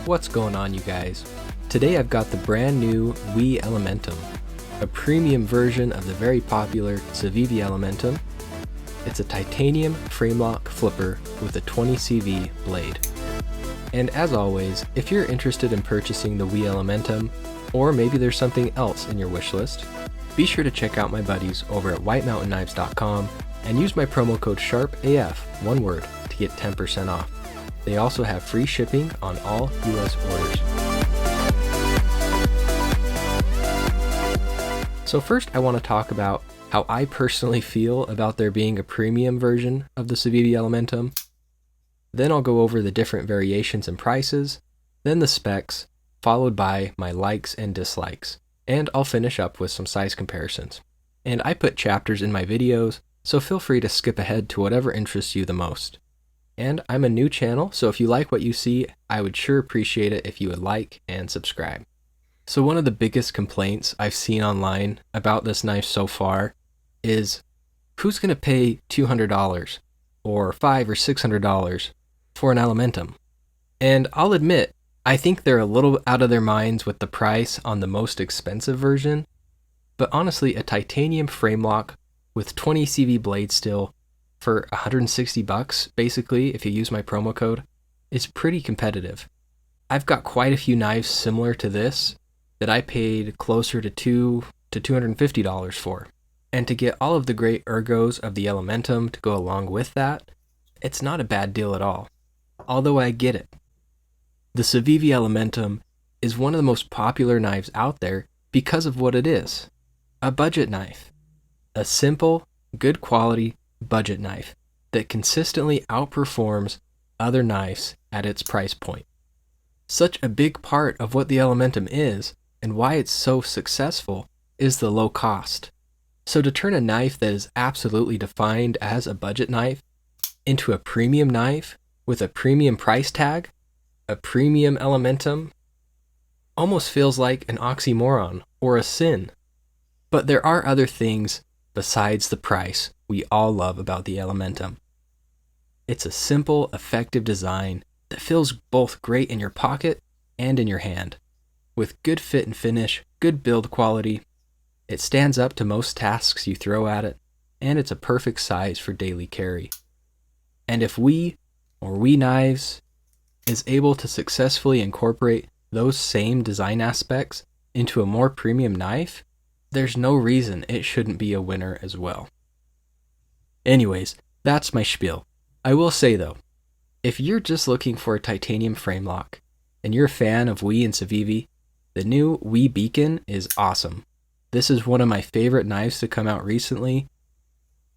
What's going on, you guys? Today I've got the brand new CIVIVI Elementum, a premium version of the very popular CIVIVI Elementum. It's a titanium frame lock flipper with a 20 CV blade. And as always, if you're interested in purchasing the CIVIVI Elementum, or maybe there's something else in your wish list, be sure to check out my buddies over at whitemountainknives.com and use my promo code SHARPAF, one word, to get 10% off. They also have free shipping on all US orders. So first I want to talk about how I personally feel about there being a premium version of the CIVIVI Elementum. Then I'll go over the different variations and prices, then the specs, followed by my likes and dislikes, and I'll finish up with some size comparisons. And I put chapters in my videos, so feel free to skip ahead to whatever interests you the most. And I'm a new channel, so if you like what you see, I would sure appreciate it if you would like and subscribe. So one of the biggest complaints I've seen online about this knife so far is, who's going to pay $200 or $500 or $600 for an Elementum? And I'll admit, I think they're a little out of their minds with the price on the most expensive version, but honestly, a titanium frame lock with 20 CV blade steel for $160, basically, if you use my promo code, is pretty competitive. I've got quite a few knives similar to this that I paid closer to $200 to $250 for. And to get all of the great ergos of the Elementum to go along with that, it's not a bad deal at all. Although I get it. The CIVIVI Elementum is one of the most popular knives out there because of what it is. A budget knife. A simple, good quality, budget knife that consistently outperforms other knives at its price point. Such a big part of what the Elementum is and why it's so successful is the low cost. So to turn a knife that is absolutely defined as a budget knife into a premium knife with a premium price tag, a premium Elementum, almost feels like an oxymoron or a sin. But there are other things besides the price we all love about the Elementum. It's a simple, effective design that feels both great in your pocket and in your hand. With good fit and finish, good build quality, it stands up to most tasks you throw at it, and it's a perfect size for daily carry. And if CIVIVI Knives is able to successfully incorporate those same design aspects into a more premium knife, there's no reason it shouldn't be a winner as well. Anyways, that's my spiel. I will say though, if you're just looking for a titanium frame lock, and you're a fan of CIVIVI and CIVIVI, the new CIVIVI Beacon is awesome. This is one of my favorite knives to come out recently.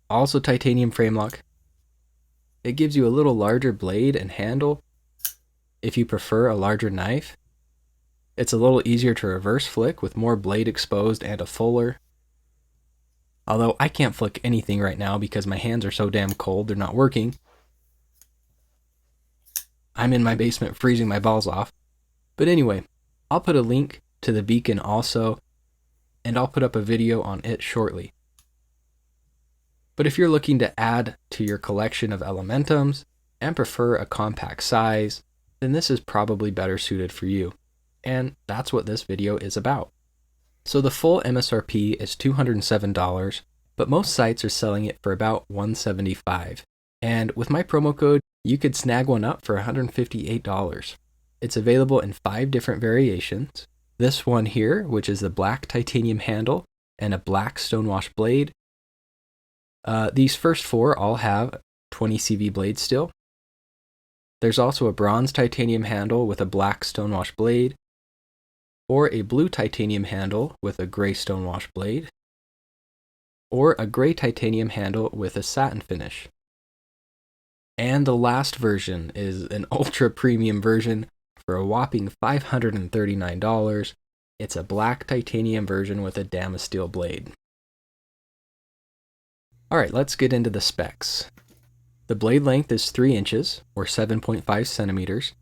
Also titanium frame lock. It gives you a little larger blade and handle if you prefer a larger knife. It's a little easier to reverse flick with more blade exposed and a fuller. Although I can't flick anything right now because my hands are so damn cold, they're not working. I'm in my basement freezing my balls off. But anyway, I'll put a link to the Beacon also, and I'll put up a video on it shortly. But if you're looking to add to your collection of Elementums and prefer a compact size, then this is probably better suited for you. And that's what this video is about. So the full MSRP is $207, but most sites are selling it for about $175. And with my promo code, you could snag one up for $158. It's available in 5 different variations. This one here, which is the black titanium handle and a black stonewash blade. These first 4 all have 20 CV blades still. There's also a bronze titanium handle with a black stonewash blade, or a blue titanium handle with a gray stonewash blade, or a gray titanium handle with a satin finish. And the last version is an ultra premium version for a whopping $539. It's a black titanium version with a Damasteel blade. Alright, let's get into the specs. The blade length is 3 inches, or 7.5 centimeters.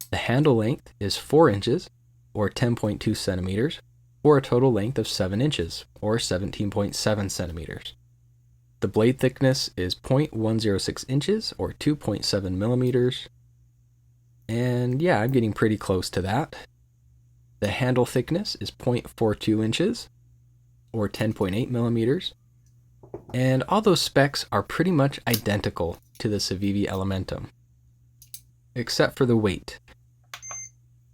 The handle length is 4 inches, or 10.2 centimeters, for a total length of 7 inches, or 17.7 centimeters. The blade thickness is 0.106 inches, or 2.7 millimeters. And yeah, I'm getting pretty close to that. The handle thickness is 0.42 inches, or 10.8 millimeters. And all those specs are pretty much identical to the CIVIVI Elementum, except for the weight.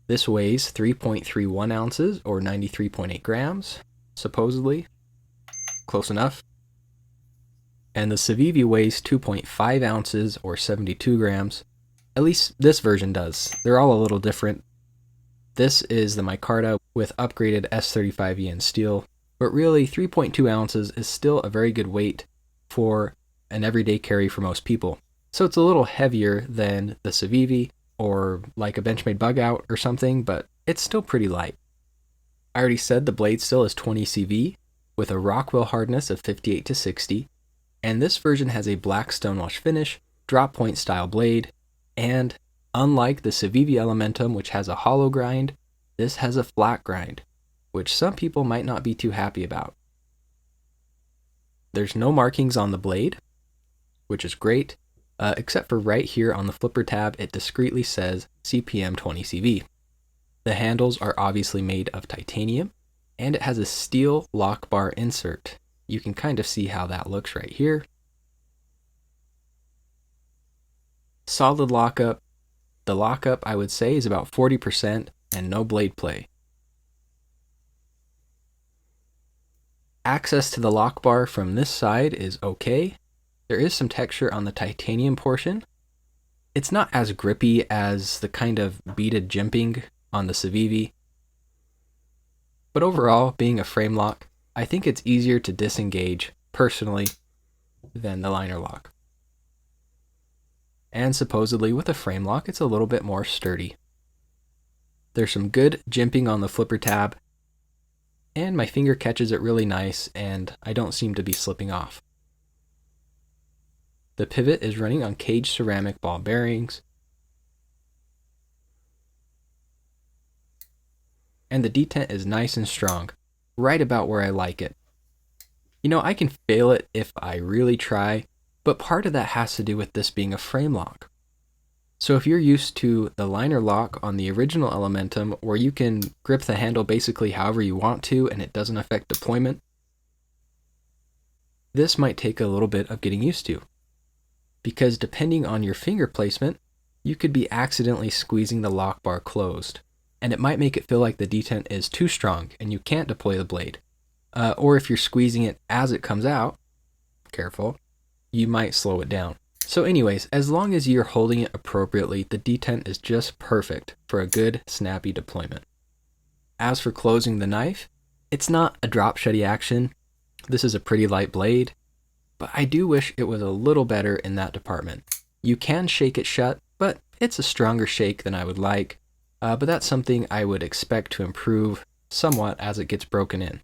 This weighs 3.31 ounces, or 93.8 grams, supposedly. Close enough. And the CIVIVI weighs 2.5 ounces, or 72 grams. At least this version does. They're all a little different. This is the micarta with upgraded S35EN steel, but really 3.2 ounces is still a very good weight for an everyday carry for most people. So it's a little heavier than the CIVIVI or like a Benchmade bug out or something, but it's still pretty light. I already said the blade still is 20 CV with a Rockwell hardness of 58 to 60, and this version has a black stonewash finish, drop point style blade, and unlike the CIVIVI Elementum, which has a hollow grind, this has a flat grind, which some people might not be too happy about. There's no markings on the blade, which is great, except for right here on the flipper tab, it discreetly says CPM 20 CV. The handles are obviously made of titanium, and it has a steel lock bar insert. You can kind of see how that looks right here. Solid lockup. The lockup, I would say, is about 40% and no blade play. Access to the lock bar from this side is okay. There is some texture on the titanium portion. It's not as grippy as the kind of beaded jimping on the CIVIVI. But overall, being a frame lock, I think it's easier to disengage, personally, than the liner lock. And supposedly with a frame lock, it's a little bit more sturdy. There's some good jimping on the flipper tab, and my finger catches it really nice, and I don't seem to be slipping off. The pivot is running on caged ceramic ball bearings, and the detent is nice and strong, right about where I like it. You know, I can fail it if I really try, but part of that has to do with this being a frame lock. So if you're used to the liner lock on the original Elementum, where you can grip the handle basically however you want to and it doesn't affect deployment, this might take a little bit of getting used to. Because depending on your finger placement, you could be accidentally squeezing the lock bar closed, and it might make it feel like the detent is too strong and you can't deploy the blade. Or if you're squeezing it as it comes out, careful, you might slow it down. So anyways, as long as you're holding it appropriately, the detent is just perfect for a good, snappy deployment. As for closing the knife, it's not a drop shutty action. This is a pretty light blade, but I do wish it was a little better in that department. You can shake it shut, but it's a stronger shake than I would like, but that's something I would expect to improve somewhat as it gets broken in.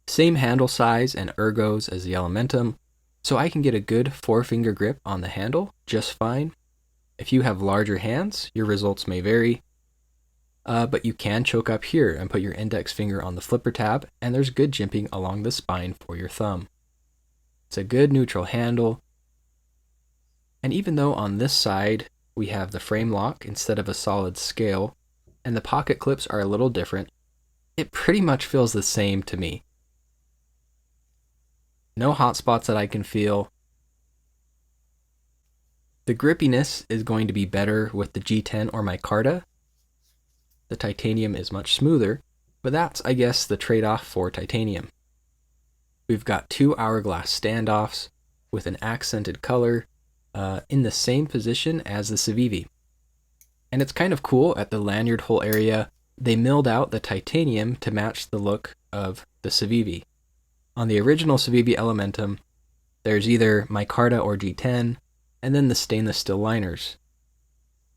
Same handle size and ergos as the Elementum, so I can get a good 4-finger grip on the handle just fine. If you have larger hands, your results may vary, but you can choke up here and put your index finger on the flipper tab, and there's good jimping along the spine for your thumb. It's a good neutral handle, and even though on this side we have the frame lock instead of a solid scale, and the pocket clips are a little different, it pretty much feels the same to me. No hot spots that I can feel. The grippiness is going to be better with the G10 or micarta. The titanium is much smoother, but that's, I guess, the trade-off for titanium. We've got 2 hourglass standoffs with an accented color in the same position as the CIVIVI. And it's kind of cool, at the lanyard hole area, they milled out the titanium to match the look of the CIVIVI. On the original CIVIVI Elementum, There's either micarta or G10, and then the stainless steel liners.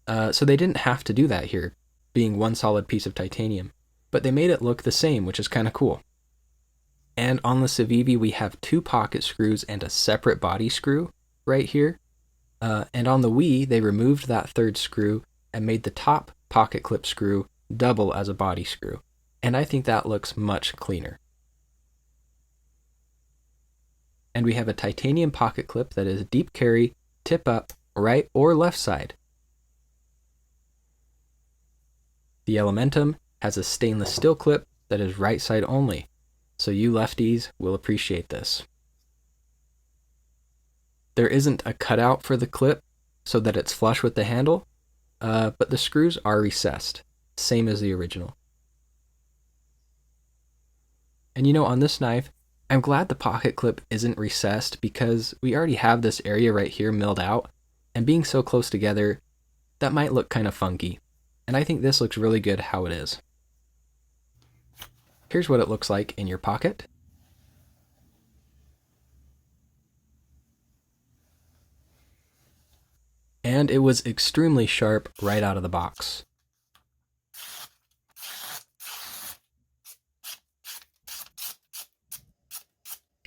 So they didn't have to do that here, being one solid piece of titanium, but they made it look the same, which is kind of cool. And on the CIVIVI, we have 2 pocket screws and a separate body screw right here. And on the Wii, they removed that 3rd screw and made the top pocket clip screw double as a body screw. And I think that looks much cleaner. And we have a titanium pocket clip that is deep carry, tip up, right or left side. The Elementum has a stainless steel clip that is right side only, so you lefties will appreciate this. There isn't a cutout for the clip so that it's flush with the handle, but the screws are recessed, same as the original. And you know, on this knife, I'm glad the pocket clip isn't recessed because we already have this area right here milled out, and being so close together, that might look kind of funky. And I think this looks really good how it is. Here's what it looks like in your pocket. And it was extremely sharp right out of the box.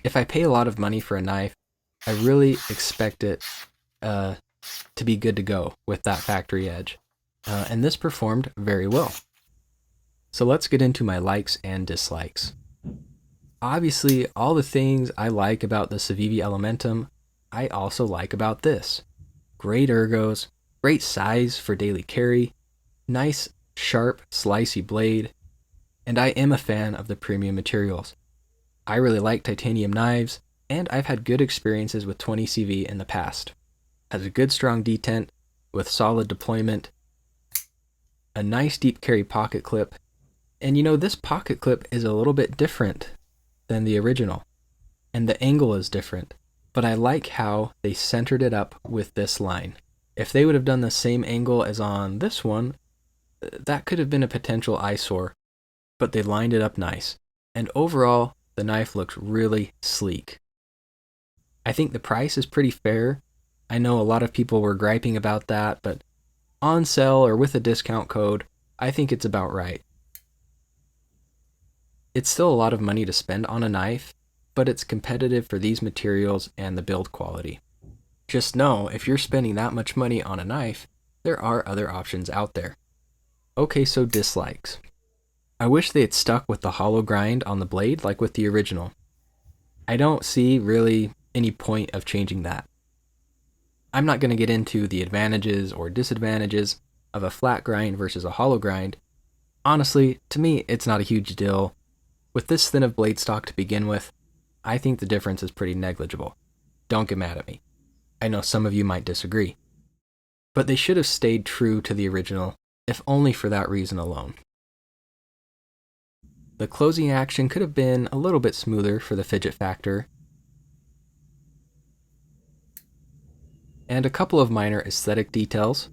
If I pay a lot of money for a knife, I really expect it to be good to go with that factory edge. And this performed very well. So let's get into my likes and dislikes. Obviously, all the things I like about the CIVIVI Elementum, I also like about this. Great ergos, great size for daily carry, nice, sharp, slicey blade, and I am a fan of the premium materials. I really like titanium knives, and I've had good experiences with 20CV in the past. Has a good strong detent with solid deployment, a nice deep carry pocket clip, and you know, this pocket clip is a little bit different than the original, and the angle is different, but I like how they centered it up with this line. If they would have done the same angle as on this one, that could have been a potential eyesore, but they lined it up nice, and overall, the knife looks really sleek. I think the price is pretty fair. I know a lot of people were griping about that, but on sale or with a discount code, I think it's about right. It's still a lot of money to spend on a knife, but it's competitive for these materials and the build quality. Just know, if you're spending that much money on a knife, there are other options out there. Okay, so dislikes. I wish they had stuck with the hollow grind on the blade like with the original. I don't see really any point of changing that. I'm not going to get into the advantages or disadvantages of a flat grind versus a hollow grind. Honestly, to me, it's not a huge deal. With this thin of blade stock to begin with, I think the difference is pretty negligible. Don't get mad at me. I know some of you might disagree. But they should have stayed true to the original, if only for that reason alone. The closing action could have been a little bit smoother for the fidget factor, and a couple of minor aesthetic details.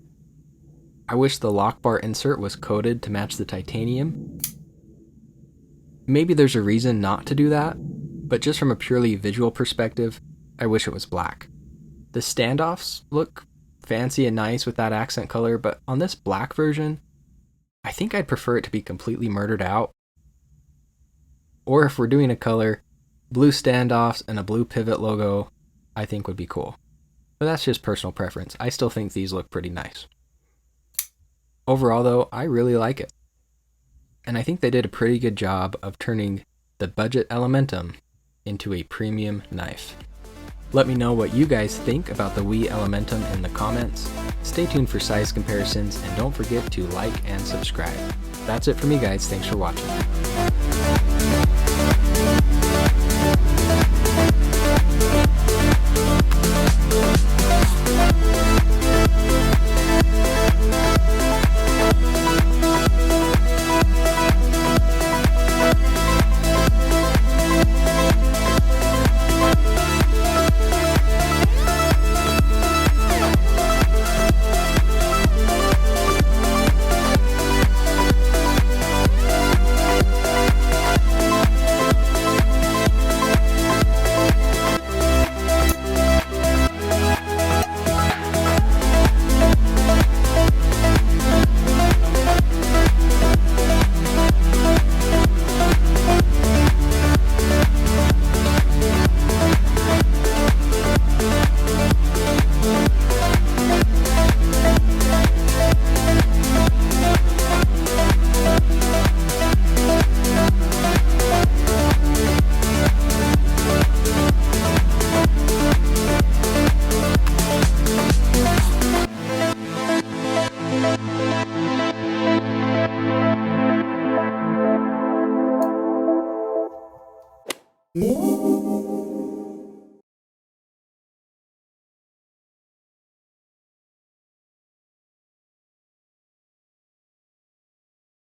I wish the lock bar insert was coated to match the titanium. Maybe there's a reason not to do that, but just from a purely visual perspective, I wish it was black. The standoffs look fancy and nice with that accent color, but on this black version, I think I'd prefer it to be completely murdered out. Or if we're doing a color, blue standoffs and a blue pivot logo, I think would be cool. But that's just personal preference. I still think these look pretty nice. Overall though, I really like it. And I think they did a pretty good job of turning the budget Elementum into a premium knife. Let me know what you guys think about the Wii Elementum in the comments. Stay tuned for size comparisons and don't forget to like and subscribe. That's it for me guys, thanks for watching. you.